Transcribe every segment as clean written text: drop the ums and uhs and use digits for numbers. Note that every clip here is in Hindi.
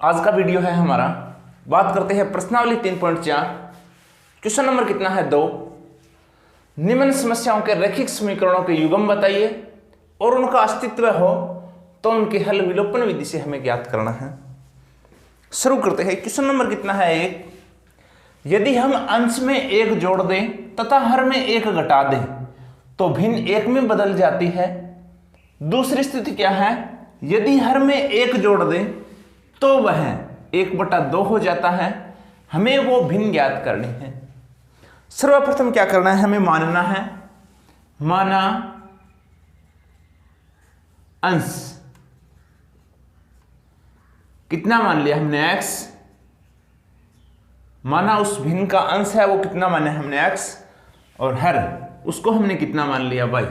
आज का वीडियो है हमारा, बात करते हैं प्रश्नावली 3.4। क्वेश्चन नंबर कितना है 2। निम्न समस्याओं के रैखिक समीकरणों के युग्म बताइए और उनका अस्तित्व हो तो उनके हल विलोपन विधि से हमें ज्ञात करना है। शुरू करते हैं। क्वेश्चन नंबर कितना है 1। यदि हम अंश में 1 जोड़ दें तथा हर में 1 घटा दें तो भिन्न 1 में बदल जाती है। दूसरी स्थिति क्या है, यदि हर में 1 जोड़ दें तो वह 1/2 हो जाता है। हमें वो भिन्न ज्ञात करनी है। सर्वप्रथम क्या करना है, हमें मानना है, माना अंश कितना मान लिया हमने x, माना उस भिन्न का अंश है वो कितना माना हमने x, और हर उसको हमने कितना मान लिया y।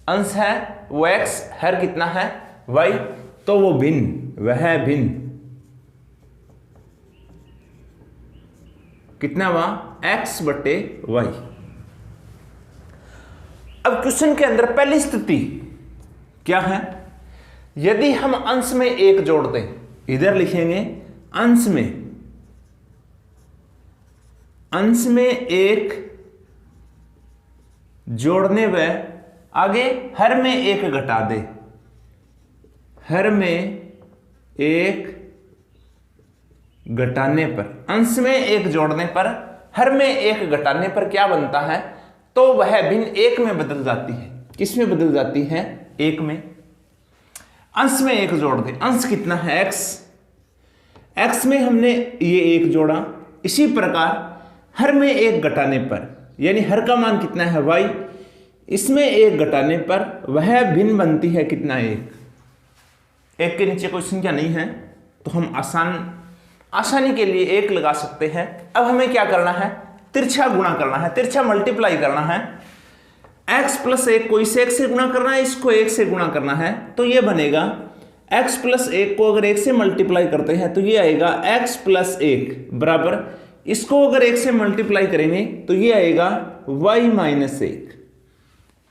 अंश है वो x, हर कितना है y, तो वो भिन्न वह भिन्न कितना हुआ x/y। अब क्वेश्चन के अंदर पहली स्थिति क्या है, यदि हम अंश में 1 जोड़ दें, इधर लिखेंगे अंश में 1 जोड़ने व आगे हर में 1 घटा दे, हर में 1 घटाने पर, अंश में 1 जोड़ने पर हर में 1 घटाने पर क्या बनता है, तो वह भिन्न 1 में बदल जाती है। किस में बदल जाती है, 1 में। अंश में 1 जोड़ दे, अंश कितना है x में हमने ये 1 जोड़ा, इसी प्रकार हर में 1 घटाने पर, यानी हर का मान कितना है y, इसमें 1 घटाने पर वह भिन्न बनती है कितना 1 के नीचे कोई संख्या नहीं है तो हम आसानी के लिए 1 लगा सकते हैं। अब हमें क्या करना है, तिरछा गुणा करना है, तिरछा मल्टीप्लाई करना है। x + 1 को इस 1 से गुणा करना है, इसको 1 से गुणा करना है, तो ये बनेगा x + 1 को अगर 1 से मल्टीप्लाई करते हैं तो ये आएगा x + 1 बराबर, इसको अगर 1 से मल्टीप्लाई करेंगे तो ये आएगा y - 1,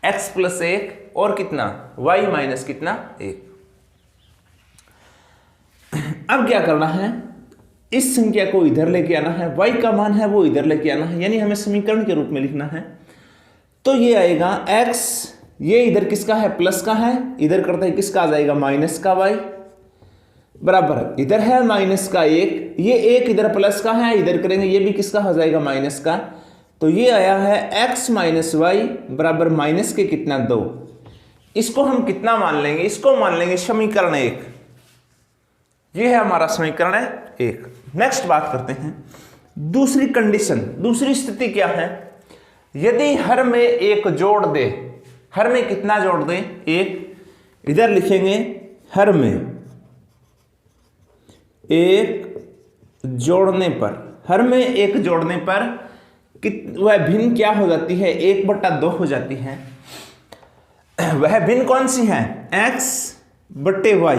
x + 1 और कितना y - कितना 1। अब क्या करना है, इस संख्या को इधर लेके आना है, y का मान है वो इधर लेके आना है, यानी हमें समीकरण के रूप में लिखना है। तो ये आएगा x, ये इधर किसका है प्लस का है, इधर करते हैं किसका आ जाएगा माइनस का y, बराबर इधर है माइनस का 1, ये 1 इधर प्लस का है, इधर करेंगे ये भी किसका हो जाएगा माइनस का। तो ये आया है x - y बराबर माइनस के कितना 2। इसको हम कितना मान लेंगे, इसको मान लेंगे समीकरण 1। ये है हमारा समीकरण 1। नेक्स्ट बात करते हैं दूसरी कंडीशन, दूसरी स्थिति क्या है, यदि हर में 1 जोड़ दे, हर में कितना जोड़ दे 1, इधर लिखेंगे हर में 1 जोड़ने पर, हर में 1 जोड़ने पर वह भिन्न क्या हो जाती है 1/2 हो जाती है। वह भिन्न कौन सी है x/y।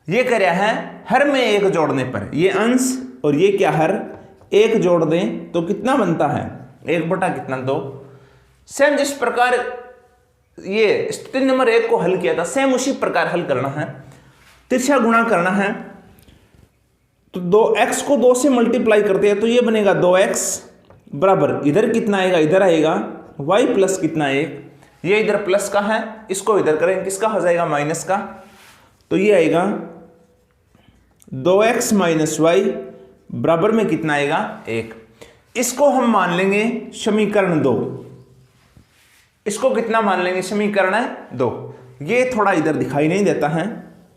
ये कह रहा है हर में 1 जोड़ने पर, ये अंश और ये क्या हर 1 जोड़ दें तो कितना बनता है 1/2। सेम जिस प्रकार ये स्थिति नंबर 1 को हल किया था, सेम उसी प्रकार हल करना है, तिरछा गुणा करना है। तो 2x को 2 से मल्टीप्लाई करते हैं तो ये बनेगा 2x बराबर, इधर कितना आएगा, इधर आएगा y + कितना 1, ये इधर प्लस का है, इसको इधर करें किसका हो जाएगा माइनस का, तो ये आएगा 2x - y बराबर में कितना आएगा 1। इसको हम मान लेंगे समीकरण 2, इसको कितना मान लेंगे समीकरण 2। ये थोड़ा इधर दिखाई नहीं देता है,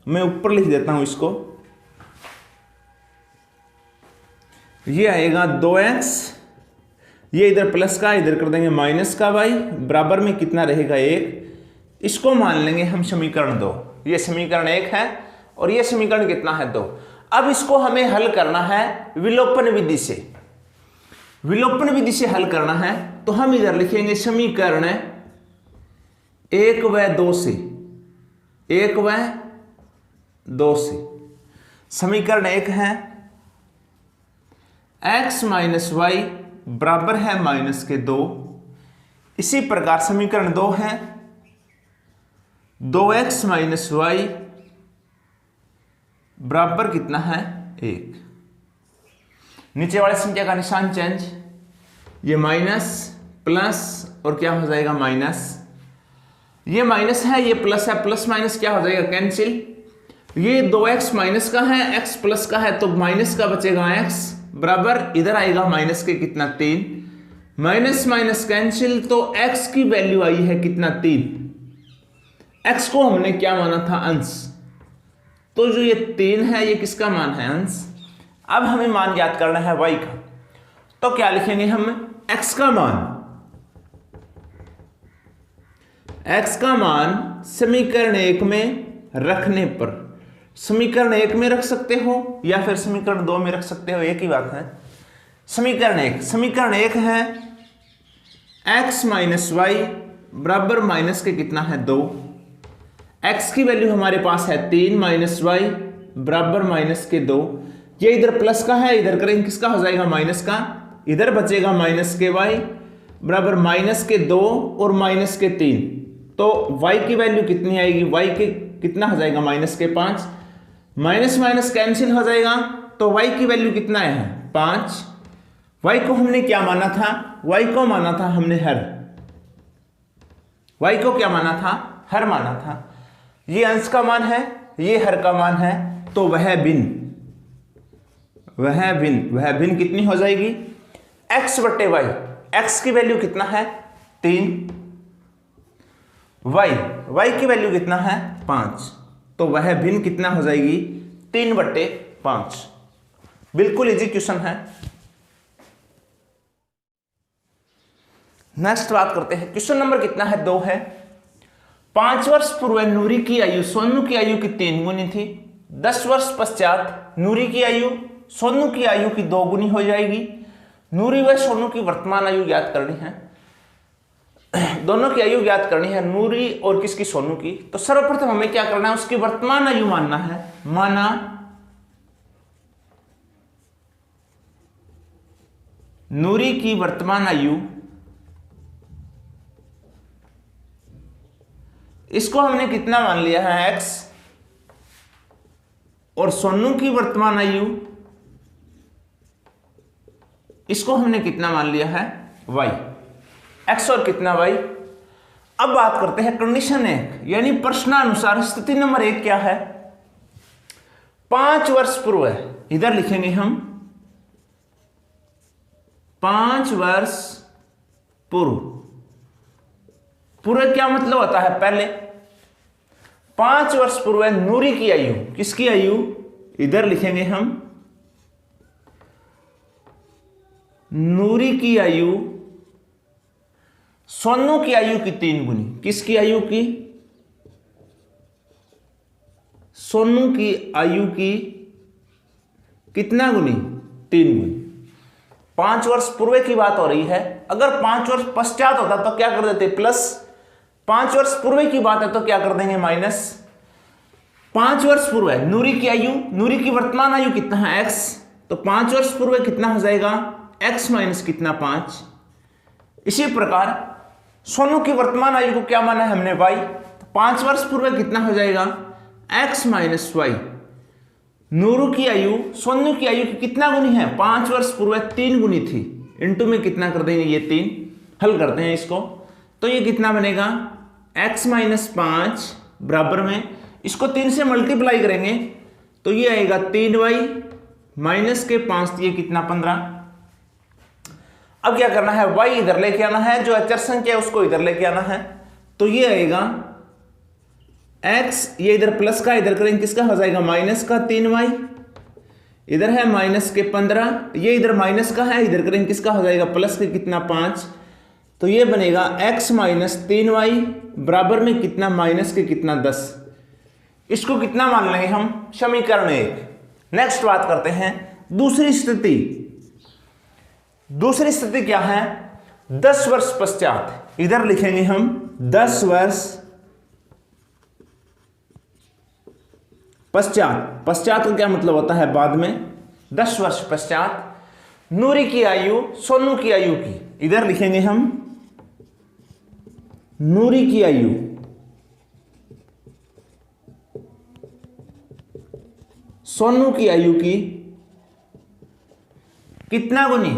मैं ऊपर लिख देता हूं इसको। ये आएगा 2x, ये इधर प्लस का, इधर कर देंगे माइनस का y बराबर में कितना रहेगा 1। इसको मान लेंगे हम समीकरण 2। ये समीकरण 1 है और ये समीकरण कितना है 2। अब इसको हमें हल करना है विलोपन विधि से, विलोपन विधि से हल करना है। तो हम इधर लिखेंगे समीकरण 1 व 2 से, 1 व 2 से। समीकरण 1 है x - y बराबर है -2। इसी प्रकार समीकरण 2 है 2x - y बराबर कितना है 1। नीचे वाली संख्या का निशान चेंज, ये माइनस प्लस और क्या हो जाएगा माइनस, ये माइनस है ये प्लस है, प्लस माइनस क्या हो जाएगा कैंसिल, ये 2x माइनस का है x प्लस का है तो माइनस का बचेगा x बराबर इधर आएगा माइनस के कितना 3, माइनस माइनस कैंसिल तो x की वैल्यू आई है कितना 3। x को हमने क्या माना था अंश, तो जो ये 3 है ये किसका मान है अंश। अब हमें मान ज्ञात करना है y का, तो क्या लिखेंगे हम x का मान, x का मान समीकरण 1 में रखने पर, समीकरण 1 में रख सकते हो या फिर समीकरण 2 में रख सकते हो, एक ही बात है। समीकरण 1 है x माइनस वाई बराबर माइनस के कितना है 2, x की वैल्यू हमारे पास है 3 माइनस वाई बराबर माइनस के 2, ये इधर प्लस का है इधर करेंगे किसका हो जाएगा माइनस का, इधर बचेगा माइनस के y बराबर माइनस के 2 और माइनस के 3, तो y की वैल्यू कितनी आएगी, y के कितना हो जाएगा माइनस के 5, माइनस माइनस कैंसिल हो जाएगा तो y की वैल्यू कितना है 5। y को हमने क्या माना था, y को माना था हमने हर, y को क्या माना था हर माना था, ये अंश का मान है ये हर का मान है, तो वह भिन्न कितनी हो जाएगी x बटे y, x की वैल्यू कितना है 3, y की वैल्यू कितना है 5, तो वह भिन्न कितना हो जाएगी 3/5। बिल्कुल इजी क्वेश्चन है। नेक्स्ट बात करते हैं, क्वेश्चन नंबर कितना है 2 है। 5 वर्ष पूर्व नूरी की आयु सोनू की आयु की 3 गुनी थी, 10 वर्ष पश्चात नूरी की आयु सोनू की आयु की 2 गुनी हो जाएगी। नूरी व सोनू की वर्तमान आयु ज्ञात करनी है, दोनों की आयु ज्ञात करनी है, नूरी और किसकी सोनू की। तो सर्वप्रथम हमें क्या करना है उसकी वर्तमान आयु मानना है, माना नूरी की वर्तमान आयु, इसको हमने कितना मान लिया है x, और सोनू की वर्तमान आयु इसको हमने कितना मान लिया है y, x और कितना y। अब बात करते हैं कंडीशन 1 यानी प्रश्नानुसार स्थिति नंबर 1 क्या है, 5 वर्ष पूर्व, इधर लिखेंगे हम 5 वर्ष पूर्व, पूर्व क्या मतलब होता है पहले, 5 वर्ष पूर्व नूरी की आयु, किसकी आयु, इधर लिखेंगे हम नूरी की आयु सोनू की आयु की 3 गुनी, किसकी आयु की, सोनू की आयु की कितना गुनी 3 गुनी। 5 वर्ष पूर्व की बात हो रही है, अगर 5 वर्ष पश्चात होता तो क्या कर देते प्लस, 5 वर्ष पूर्व की बात है तो क्या कर देंगे माइनस। 5 वर्ष पूर्व नूरी की आयु, नूरी की वर्तमान आयु कितना है x, तो 5 वर्ष पूर्व कितना हो जाएगा x माइनस कितना 5। इसी प्रकार सोनू की वर्तमान आयु को क्या माना है हमने y, तो 5 वर्ष पूर्व कितना हो जाएगा x माइनस y। नूरू की आयु सोनू की आयु की कितना गुनी है, 5 वर्ष पूर्व 3 गुनी थी, इनटू में कितना कर देंगे ये 3, हल करते हैं इसको, तो ये कितना बनेगा x माइनस 5 बराबर में, इसको 3 से मल्टीप्लाई करेंगे तो ये आएगा 3y माइनस के 5, ये कितना 15। अब क्या करना है y इधर लेके आना है, जो अचर संख्या है उसको इधर लेके आना है, तो ये आएगा x, ये इधर प्लस का इधर करेंगे किसका हो जाएगा माइनस का 3y, इधर है माइनस के 15, ये इधर माइनस का है इधर करेंगे किसका हो जाएगा प्लस के कितना 5, तो ये बनेगा x माइनस 3y बराबर में कितना माइनस के कितना 10। इसको कितना मान लेंगे हम समीकरण 1। नेक्स्ट बात करते हैं दूसरी स्थिति। दूसरी स्थिति क्या है, 10 वर्ष पश्चात, इधर लिखेंगे हम 10 वर्ष पश्चात, पश्चात का क्या मतलब होता है बाद में, 10 वर्ष पश्चात नूरी की आयु सोनू की आयु की, इधर लिखेंगे हम नूरी की आयु सोनू की आयु की कितना गुनी,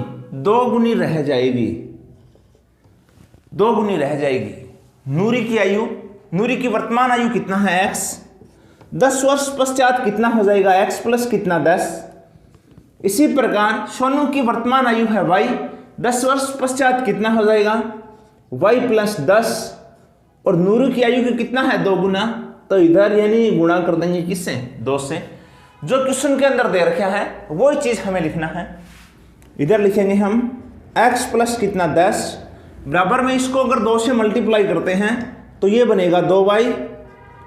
2 गुनी रह जाएगी, 2 गुनी रह जाएगी। नूरी की आयु, नूरी की वर्तमान आयु कितना है x, 10 वर्ष पश्चात कितना हो जाएगा x प्लस कितना 10। इसी प्रकार सोनू की वर्तमान आयु है y, 10 वर्ष पश्चात कितना हो जाएगा y प्लस 10, और नूरी की आयु की कितना है 2 गुना, तो इधर यानी गुणा कर देंगे किससे, 2 से। जो क्वेश्चन के अंदर दे रखा है वही चीज हमें लिखना है। इधर लिखेंगे हम x प्लस कितना 10 बराबर में, इसको अगर 2 से मल्टीप्लाई करते हैं तो ये बनेगा 2y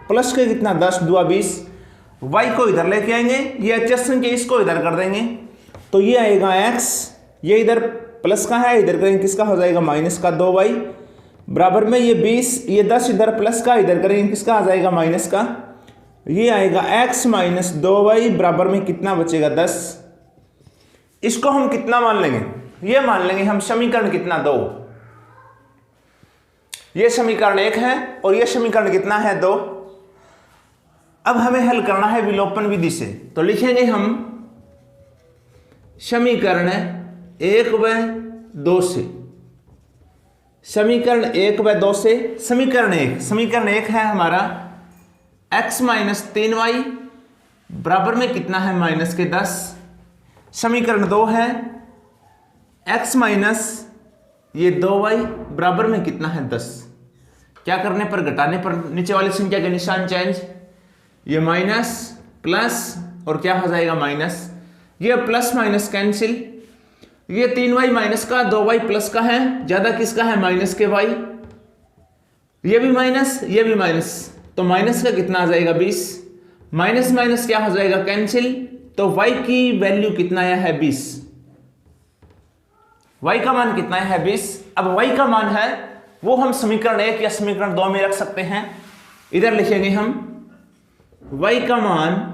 प्लस के कितना 10 2 20, y को इधर लेके आएंगे, ये अचर संख्या इसको इधर कर देंगे तो ये आएगा x, ये इधर प्लस का है, इधर करेंगे किसका हो जाएगा माइनस का 2y बराबर में ये 20, ये 10 इधर प्लस का, इधर करेंगे किसका आ जाएगा माइनस का, ये आएगा x माइनस 2y बराबर में कितना बचेगा 10। इसको हम कितना मान लेंगे, ये मान लेंगे हम समीकरण कितना 2, ये समीकरण 1 है और ये समीकरण कितना है 2। अब हमें हल करना है विलोपन विधि से, तो लिखेंगे हम समीकरण 1 व 2 से, समीकरण 1 व 2 से समीकरण 1 है हमारा x माइनस 3y बराबर में कितना है माइनस के 10। समीकरण 2 है x माइनस ये 2y बराबर में कितना है 10। क्या करने पर, घटाने पर नीचे वाली संख्या के निशान चेंज, ये माइनस प्लस और क्या हो जाएगा माइनस, ये प्लस माइनस कैंसिल, ये 3y माइनस का 2y प्लस का है, ज्यादा किसका है माइनस के y, ये भी माइनस ये भी माइनस, तो माइनस का कितना आ जाएगा 20, माइनस माइनस क्या हो जाएगा कैंसिल, तो y की वैल्यू कितना आया है 20, y का मान कितना है 20। अब y का मान है वो हम समीकरण 1 या समीकरण 2 में रख सकते हैं। इधर लिखेंगे हम y का मान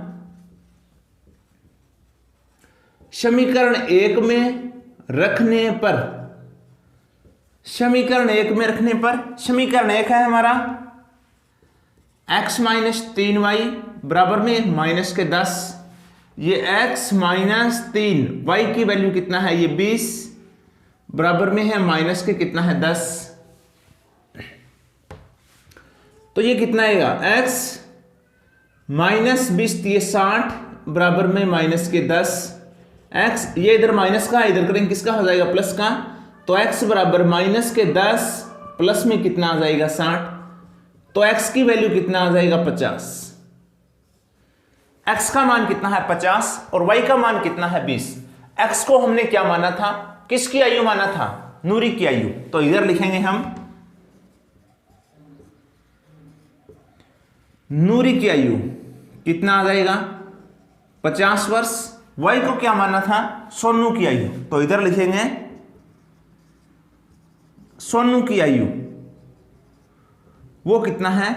समीकरण 1 में रखने पर, समीकरण 1 में रखने पर, समीकरण 1 है हमारा x माइनस 3y बराबर में माइनस के 10, ये x माइनस 3, y की वैल्यू कितना है ये 20 बराबर में है माइनस के कितना है 10, तो ये कितना आएगा x माइनस 20 ये 60 बराबर में माइनस के 10, x ये इधर माइनस का इधर करेंगे किसका हो जाएगा प्लस का, तो x बराबर माइनस के 10 प्लस में कितना आ जाएगा 60, तो x की वैल्यू कितना आ जाएगा 50। x का मान कितना है 50 और y का मान कितना है 20। x को हमने क्या माना था, किसकी आयु माना था, नूरी की आयु, तो इधर लिखेंगे हम नूरी की आयु कितना आ जाएगा 50 वर्ष, y को क्या माना था सोनू की आयु, तो इधर लिखेंगे सोनू की आयु वो कितना है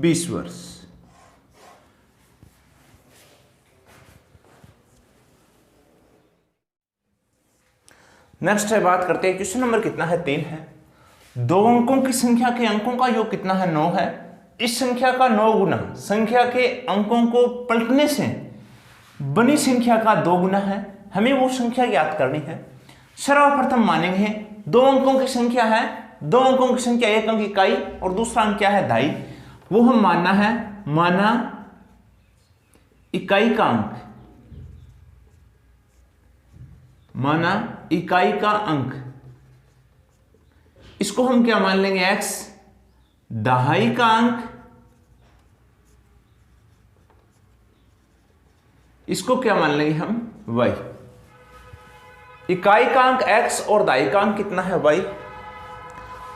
20 वर्ष। नेक्स्ट है, बात करते हैं क्वेश्चन नंबर कितना है 3 है। 2 अंकों की संख्या के अंकों का योग कितना है 9 है। इस संख्या का 9 गुना संख्या के अंकों को पलटने से बनी संख्या का 2 गुना है। हमें वो संख्या याद करनी है। सर्वप्रथम मानेंगे 2 अंकों की संख्या है, 2 अंकों की संख्या, एक अंक इकाई और दूसरा अंक क्या है दाई, वो हम मानना है, माना इकाई का अंक, माना इकाई का अंक, इसको हम क्या मान लेंगे x, दहाई का अंक, इसको क्या मान लेंगे हम y। इकाई का अंक x और दहाई का अंक कितना है y।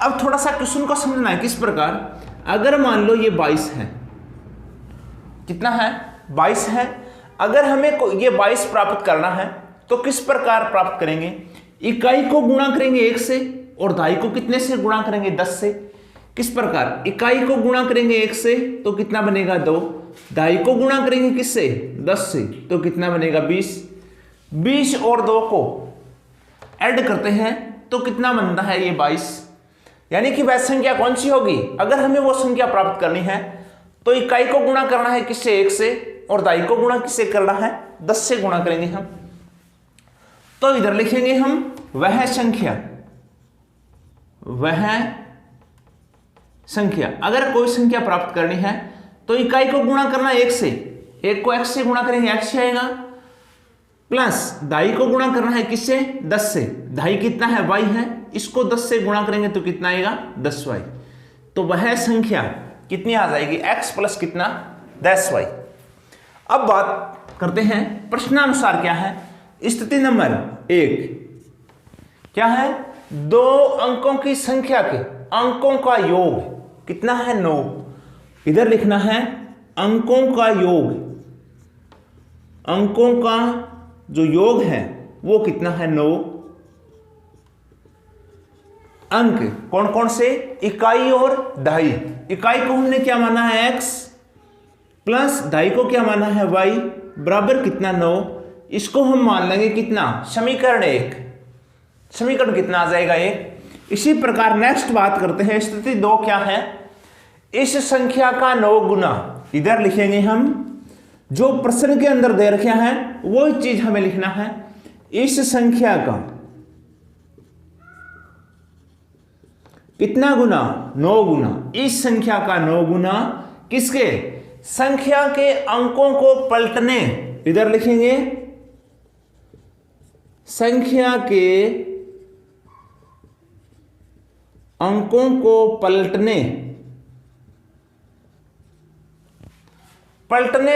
अब थोड़ा सा क्वेश्चन को समझना है किस प्रकार, अगर मान लो ये 22 है, कितना है 22 है, अगर हमें ये 22 प्राप्त करना है तो किस प्रकार प्राप्त करेंगे, इकाई को गुणा करेंगे 1 से और दहाई को कितने से गुणा करेंगे 10 से। किस प्रकार, इकाई को गुणा करेंगे 1 से तो कितना बनेगा 2, दहाई को गुणा करेंगे किससे 10 से तो कितना बनेगा 20, 20 और 2 को ऐड करते हैं तो कितना बनता है ये 22। यानी कि वह संख्या कौन सी होगी, अगर हमें वो संख्या प्राप्त करनी है तो इकाई को गुणा करना है किससे 1 से और दाई को गुणा किससे करना है, 10 से गुणा करेंगे हम। तो इधर लिखेंगे हम वह संख्या। अगर कोई संख्या प्राप्त करनी है तो इकाई को गुणा करना 1 से, 1 को x से गुणा करेंगे x आएगा, प्लस दाई को गुणा करना है किससे, 10 से। दाई कितना है, y है, इसको 10 से गुणा करेंगे तो कितना आएगा, 10y। तो वह संख्या कितनी आ जाएगी, x प्लस कितना, 10y। अब बात करते हैं प्रश्नानुसार क्या है। स्थिति नंबर 1 क्या है, 2 अंकों की संख्या के अंकों का योग कितना है, 9। इधर लिखना है अंकों का योग, अंकों का जो योग है वो कितना है, 9 अंक। कौन कौन से, इकाई और दहाई। इकाई को हमने क्या माना है, x, प्लस दहाई को क्या माना है, y, बराबर कितना, 9। इसको हम मान लेंगे कितना, समीकरण 1। समीकरण कितना आ जाएगा, 1। इसी प्रकार नेक्स्ट बात करते हैं, स्थिति 2 क्या है, इस संख्या का 9 गुना। इधर लिखेंगे हम जो प्रश्न के अंदर दे रखा है वो चीज हमें लिखना है। इस संख्या का कितना गुना, 9 गुना। इस संख्या का 9 गुना किसके, संख्या के अंकों को पलटने। इधर लिखेंगे संख्या के अंकों को पलटने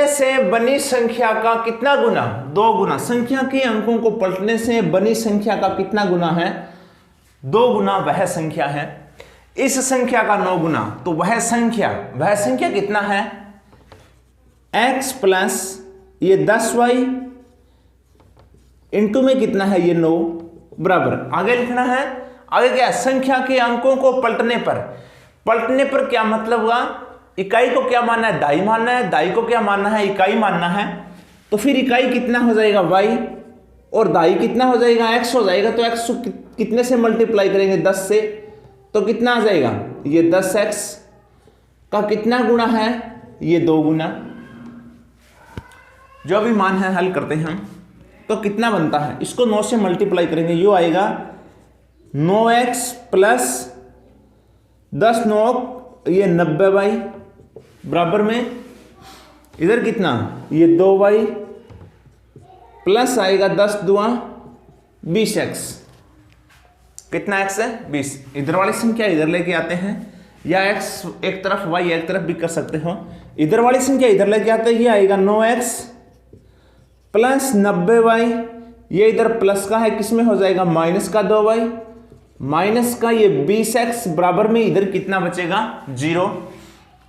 से बनी संख्या का कितना गुना, 2 गुना। संख्या के अंकों को पलटने से बनी संख्या का कितना गुना है, 2 गुना वह संख्या है। इस संख्या का 9 गुना, तो वह संख्या कितना है, x प्लस ये 10y इंटू में कितना है, ये 9 बराबर। आगे लिखना है, आगे क्या, संख्या के अंकों को पलटने पर क्या मतलब हुआ, इकाई को क्या मानना है, दाई मानना है, दाई को क्या मानना है, इकाई मानना है। तो फिर इकाई कितना हो जाएगा, y, और दाई कितना हो जाएगा, x हो जाएगा। तो x कितने से मल्टीप्लाई करेंगे, 10 से, तो कितना आ जाएगा, ये 10x का कितना गुना है, ये 2 गुना। जो भी मान है हल करते हैं हम, तो कितना बनता है, इसको 9 से मल्टीप्लाई करेंगे, यो आएगा 9x प्लस 10 9 ये 90y बराबर में इधर कितना, ये 2y प्लस आएगा 10 दुआ 20x। कितना x है, 20। इधर वाली संख्या इधर लेके आते हैं, या x एक तरफ y एक तरफ भी कर सकते हो। इधर वाली संख्या इधर लेके आते हैं, ये आएगा 9x प्लस 90y, ये इधर प्लस का है, किसमें हो जाएगा, माइनस का 2y, माइनस का ये 20x बराबर में इधर कितना बचेगा, 0।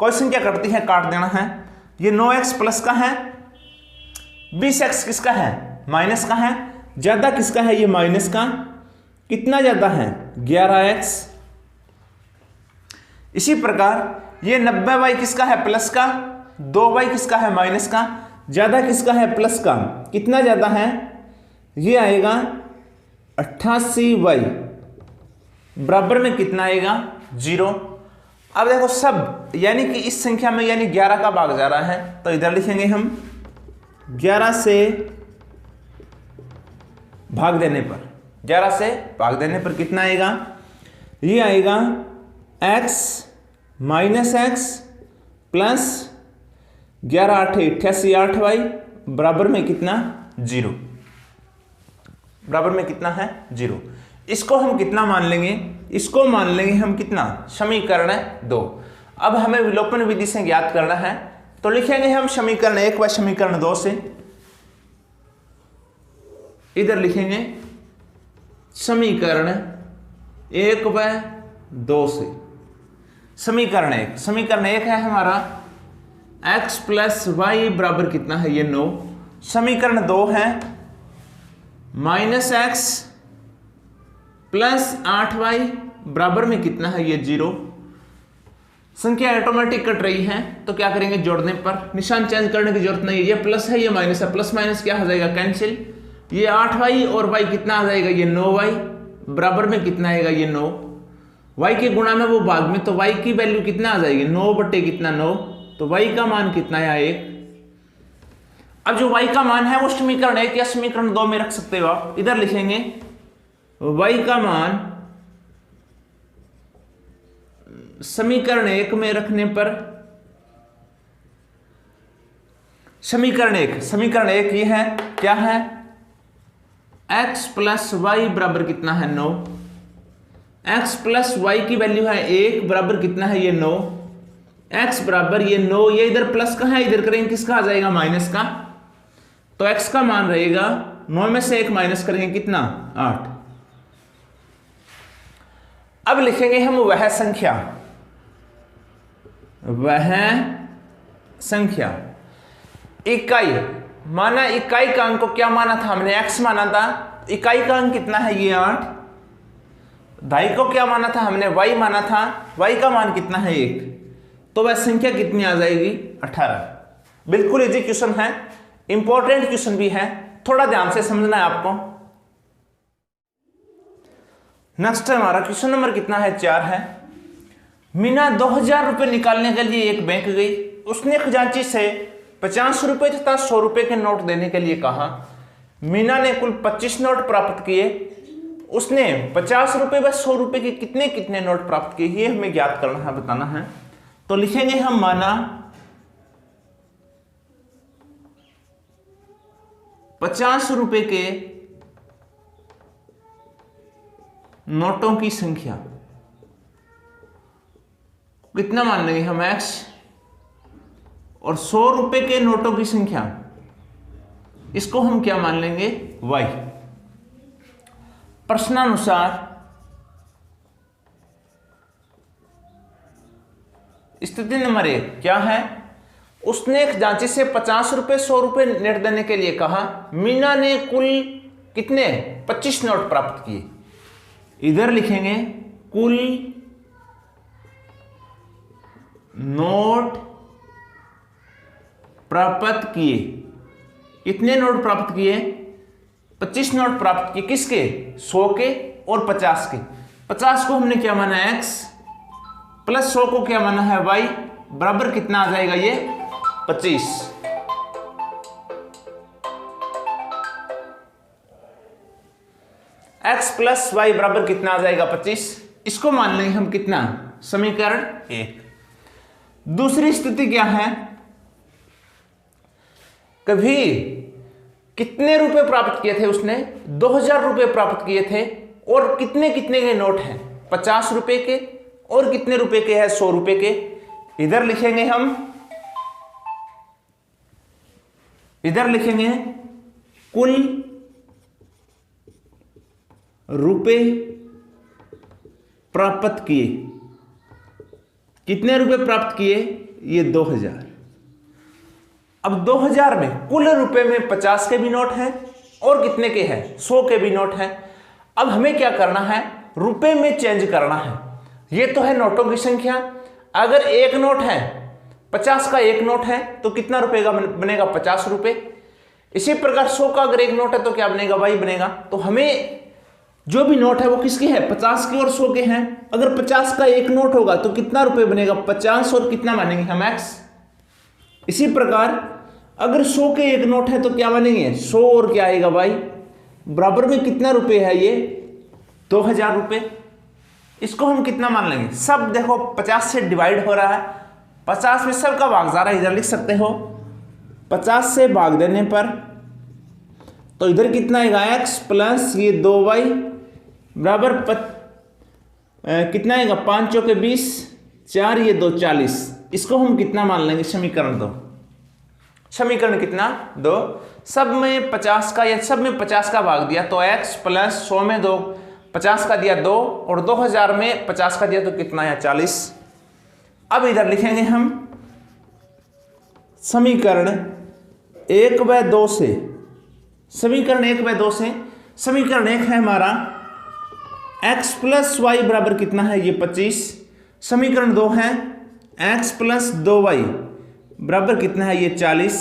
कोई संख्या कटती है, काट देना है। ये 9x प्लस का है, 20x किसका है, माइनस का है, ज्यादा किसका है, ये माइनस का। कितना ज्यादा है, 11x। इसी प्रकार ये 90y किसका है, प्लस का, 2y किसका है, माइनस का, ज्यादा किसका है, प्लस का। कितना ज्यादा है, ये आएगा 88y बराबर में कितना आएगा, 0। अब देखो सब यानी कि इस संख्या में यानी 11 का भाग जा रहा है, तो इधर लिखेंगे हम 11 से भाग देने पर, 11 से भाग देने पर कितना आएगा, ये आएगा x minus x plus 11 8 88 8y बराबर में कितना, 0। बराबर में कितना है, 0। इसको हम कितना मान लेंगे, इसको मान लेंगे हम कितना, समीकरण 2। अब हमें विलोपन विधि से ज्ञात करना है, तो लिखेंगे हम समीकरण 1 व समीकरण 2 से। इधर लिखेंगे समीकरण 1 व 2 से। समीकरण 1 है हमारा x प्लस वाई बराबर कितना है, ये 9। समीकरण 2 है माइनस एक्स प्लस 8y बराबर में कितना है, ये 0। संख्या ऑटोमेटिक कट रही है, तो क्या करेंगे, जोड़ने पर निशान चेंज करने की जरूरत नहीं है। ये प्लस है, ये माइनस है, प्लस माइनस क्या हो जाएगा, कैंसिल। ये 8y और y कितना आ जाएगा, ये 9y बराबर में कितना आएगा, ये 9। y के गुणा में वो भाग में, तो y की वैल्यू कितना आ जाएगी, 9 बटे कितना 9, तो y का मान कितना है, 1। अब जो y का मान है वो समीकरण 1 या समीकरण 2 में रख सकते हो आप। इधर लिखेंगे y का मान समीकरण 1 में रखने पर समीकरण 1 ये है, क्या है, x प्लस वाई बराबर कितना है 9। x प्लस वाई की वैल्यू है 1 बराबर कितना है ये 9। x बराबर ये 9, ये इधर प्लस का है, इधर करेंगे किसका आ जाएगा माइनस का, तो x का मान रहेगा 9 में से 1 माइनस करेंगे कितना 8। अब लिखेंगे हम वह संख्या इकाई, माना इकाई का अंक को क्या माना था हमने, x माना था। इकाई का अंक कितना है ये 8। दाई को क्या माना था हमने, y माना था। y का मान कितना है 1, तो वह संख्या कितनी आ जाएगी 18। बिल्कुल इजी क्वेश्चन है, इंपॉर्टेंट क्वेश्चन भी है, थोड़ा ध्यान से समझना है आपको। नेक्स्ट हमारा क्वेश्चन नंबर कितना है 4 है। मीना 2000 रुपए निकालने के लिए एक बैंक गई। उसने खजांची से 50 रुपए तथा 100 रुपए के नोट देने के लिए कहा। मीना ने कुल 25 नोट प्राप्त किए। उसने 50 रुपए व 100 रुपए के कितने कितने नोट प्राप्त किए, ये हमें ज्ञात करना है, बताना है। तो लिखेंगे हम, माना 50 रुपए के नोटों की संख्या कितना मान लेंगे हम x, और 100 रुपए के नोटों की संख्या इसको हम क्या मान लेंगे y। प्रश्नानुसार स्थिति नंबर 1 क्या है, उसने खजांची से 50 रुपए 100 रुपए नोट देने के लिए कहा। मीना ने कुल कितने 25 नोट प्राप्त किए। इधर लिखेंगे कुल नोट प्राप्त किए। कितने नोट प्राप्त किए, 25 नोट प्राप्त किए। किसके, 100 के और 50 के। 50 को हमने क्या माना x, प्लस 100 को क्या माना है y, बराबर कितना आ जाएगा ये 25। x प्लस वाई बराबर कितना आ जाएगा 25। इसको मान लेंगे हम कितना, समीकरण 1। दूसरी स्थिति क्या है, कभी कितने रुपए प्राप्त किए थे उसने, 2000 रुपए प्राप्त किए थे, और कितने कितने के नोट हैं, 50 रुपए के, और कितने रुपए के हैं 100 रुपए के। इधर लिखेंगे हम, इधर लिखेंगे कुल रुपए प्राप्त किए। कितने रुपए प्राप्त किए, ये 2000। अब 2000 में कुल रुपए में 50 के भी नोट हैं और कितने के हैं 100 के भी नोट हैं। अब हमें क्या करना है, रुपए में चेंज करना है। ये तो है नोटों की संख्या। अगर एक नोट है 50 का एक नोट है तो कितना रुपए का बनेगा 50 रुपए। इसी प्रकार 100 का अगर एक नोट है तो क्या बनेगा y बनेगा। तो हमें जो भी नोट है वो किसके हैं, 50 के और 100 के हैं। अगर 50 का एक नोट होगा तो कितना रुपए बनेगा 50, और कितना मानेंगे हम x। इसी प्रकार अगर 100 के एक नोट है तो क्या बनेंगे 100 और क्या आएगा y, बराबर में कितना रुपए है ये 2000 रुपए। इसको हम कितना मान लेंगे, सब देखो 50 से डिवाइड हो रहा है, 50 में सब का भाग जा रहा है। इधर लिख सकते हो 50 से भाग देने पर तो इधर कितना आएगा x प्लस ये 2y बराबर कितना आएगा 5 चौके 20, 4 ये 2 40। इसको हम कितना मान लेंगे समीकरण 2। समीकरण कितना 2। सब में 50 का या सब में 50 का भाग दिया तो x प्लस 100 में 2 50 का दिया 2 और 2000 में 50 का दिया तो कितना है 40। अब इधर लिखेंगे हम समीकरण 1 व 2 से। समीकरण 1 व 2 से समीकरण 1 है हमारा x प्लस वाई बराबर कितना है ये 25। समीकरण 2 है x प्लस 2y बराबर कितना है ये 40।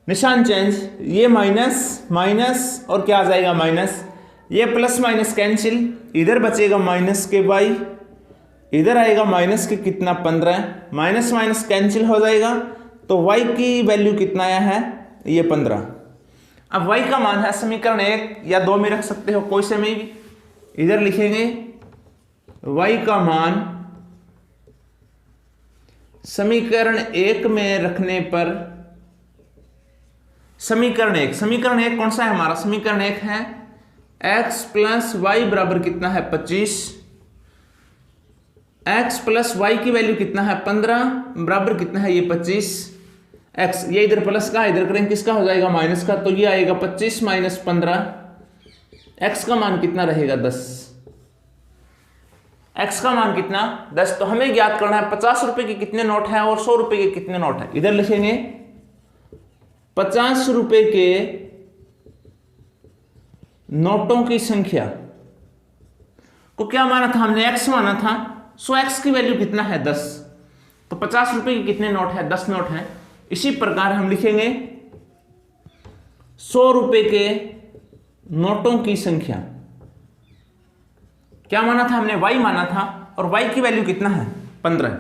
निशान चेंज, ये माइनस माइनस और क्या आ जाएगा माइनस, ये प्लस माइनस कैंसिल, इधर बचेगा माइनस के y, इधर आएगा माइनस के कितना 15, माइनस माइनस कैंसिल हो जाएगा तो y की वैल्यू कितना आया है, ये 15। अब y का मान है समीकरण 1 या 2 में रख सकते हो, कोई से में भी। इधर लिखेंगे y का मान समीकरण 1 में रखने पर, समीकरण 1 कौन सा है हमारा, समीकरण 1 है x प्लस वाई बराबर कितना है 25, x प्लस वाई की वैल्यू कितना है 15 बराबर कितना है ये 25, x ये इधर प्लस का इधर करेंगे किसका हो जाएगा माइनस का, तो ये आएगा 25 माइनस 15, x का मान कितना रहेगा 10, x का मान कितना 10। तो हमें ज्ञात करना है 50 रुपए के कितने नोट हैं और 100 रुपए के कितने नोट हैं। इधर लिखेंगे 50 रुपए के नोटों की संख्या को क्या माना था हमने, x माना था। सो x की वैल्यू कितना है 10, तो 50 रुपए के कितने नोट है 10 नोट हैं। इसी प्रकार हम लिखेंगे 100 रुपए के नोटों की संख्या, क्या माना था हमने, y माना था, और y की वैल्यू कितना है 15,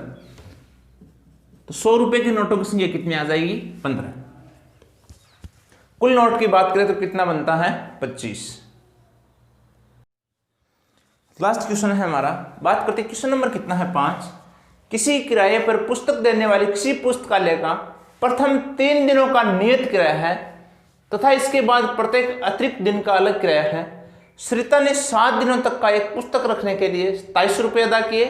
तो 100 रुपए के नोटों की संख्या कितनी आ जाएगी 15। कुल नोट की बात करें तो कितना बनता है 25। लास्ट क्वेश्चन है हमारा, बात करते हैं क्वेश्चन नंबर कितना है 5। किसी किराए पर पुस्तक देने वाली किसी पुस्तकालय का प्रथम 3 दिनों का नियत किराया है तथा इसके बाद प्रत्येक अतिरिक्त दिन का अलग किराया है। श्रिता ने 7 दिनों तक का एक पुस्तक रखने के लिए 27 रुपये अदा किए,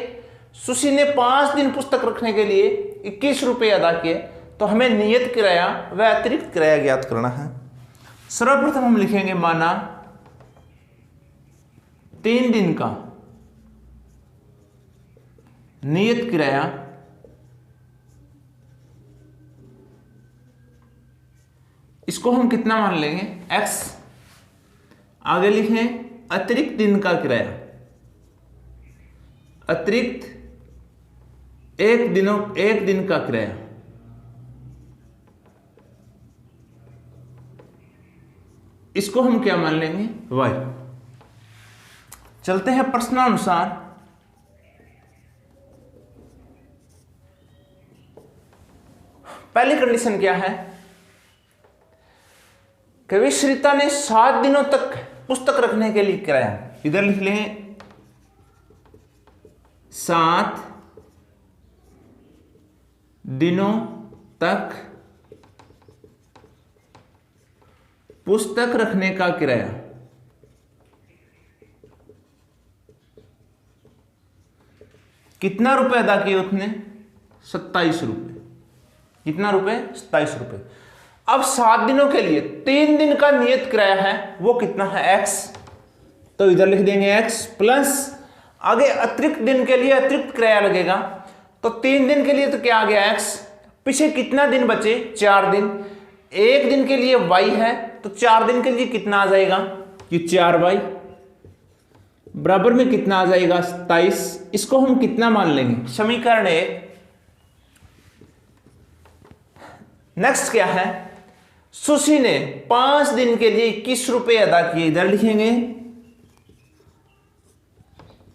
सुशी ने 5 दिन पुस्तक रखने के लिए 21 रुपये अदा किए। तो हमें नियत किराया व अतिरिक्त किराया ज्ञात करना है। सर्वप्रथम हम लिखेंगे माना 3 दिन का नियत किराया इसको हम कितना मान लेंगे x। आगे लिखें अतिरिक्त दिन का किराया, अतिरिक्त एक दिन का किराया, इसको हम क्या मान लेंगे y। चलते हैं प्रश्नानुसार। पहली कंडीशन क्या है कि श्रिता ने 7 दिनों तक पुस्तक रखने के लिए किराया, इधर लिख लेंगे 7 दिनों तक पुस्तक रखने का किराया। कितना रुपए अदा किए उसने 27 रुपए। कितना रुपए 27 रुपए। अब 7 दिनों के लिए 3 दिन का नियत किराया है वो कितना है x, तो इधर लिख देंगे x प्लस आगे अतिरिक्त दिन के लिए अतिरिक्त किराया लगेगा। तो 3 दिन के लिए तो क्या आ गया x, पीछे कितना दिन बचे 4 दिन, 1 दिन के लिए y है तो 4 दिन के लिए कितना आ जाएगा कि 4y बराबर में कितना आ जाएगा 27। इसको हम कितना मान लेंगे समीकरण 1। नेक्स्ट क्या है, सुशी ने 5 दिन के लिए 21 रुपए अदा किए, इधर लिखेंगे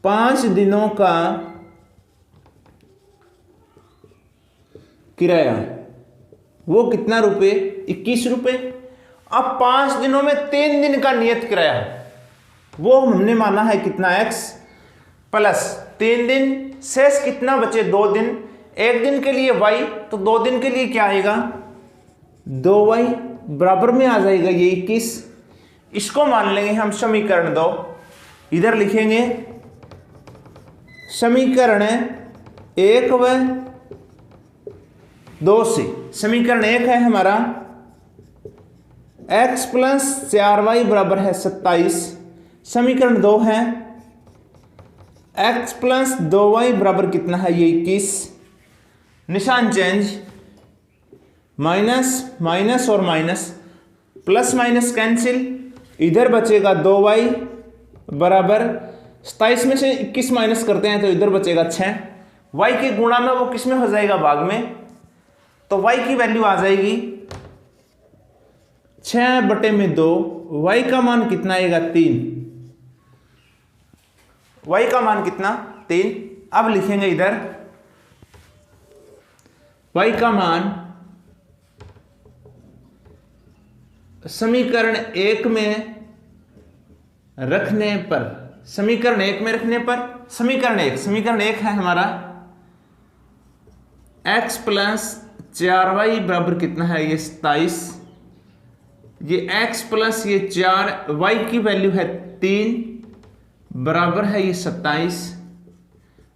5 दिनों का किराया वो कितना रुपए 21 रुपए। अब 5 दिनों में 3 दिन का नियत किराया वो हमने माना है कितना x प्लस 3 दिन, शेष कितना बचे 2 दिन, 1 दिन के लिए y तो 2 दिन के लिए क्या आएगा 2y बराबर में आ जाएगा ये 21। इसको मान लेंगे हम समीकरण 2। इधर लिखेंगे समीकरण 1 व 2 से। समीकरण 1 है हमारा x प्लस 4y बराबर है 27। समीकरण 2 है x प्लस 2y बराबर कितना है ये 21। निशान चेंज, माइनस माइनस और माइनस, प्लस माइनस कैंसिल, इधर बचेगा 2y बराबर 27 में से 21 माइनस करते हैं तो इधर बचेगा 6। y के गुणा में वो किस में हो जाएगा भाग में, तो y की वैल्यू आ जाएगी 6/2। y का मान कितना आएगा 3, y का मान कितना 3। अब लिखेंगे इधर y का मान समीकरण एक में रखने पर, समीकरण एक है हमारा x प्लस 4y बराबर कितना है, ये 27। ये x प्लस ये 4y की वैल्यू है 3 बराबर है ये 27।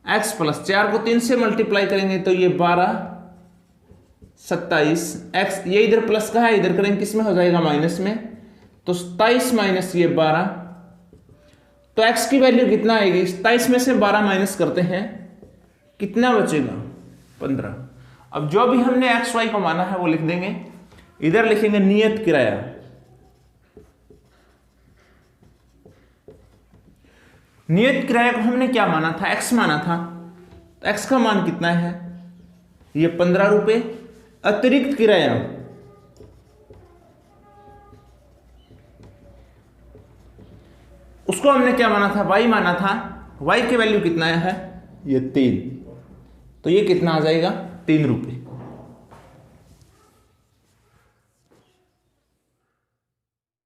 x प्लस 4 को 3 से मल्टीप्लाई करेंगे तो ये 12, 27। x ये इधर प्लस का है, इधर करेंगे किस में हो जाएगा, माइनस में। तो 27 माइनस ये 12, तो x की वैल्यू कितना आएगी, 27 में से 12 माइनस करते हैं, कितना बचेगा, 15। अब जो भी हमने एक्स वाई को माना है वो लिख देंगे। इधर लिखेंगे नियत किराया, नियत किराया को हमने क्या माना था, x माना था। तो x का मान कितना है, ये 15 रुपए। अतिरिक्त किराया, उसको हमने क्या माना था, y माना था। y की वैल्यू कितना है, ये 3। तो ये कितना आ जाएगा, 3 रुपए।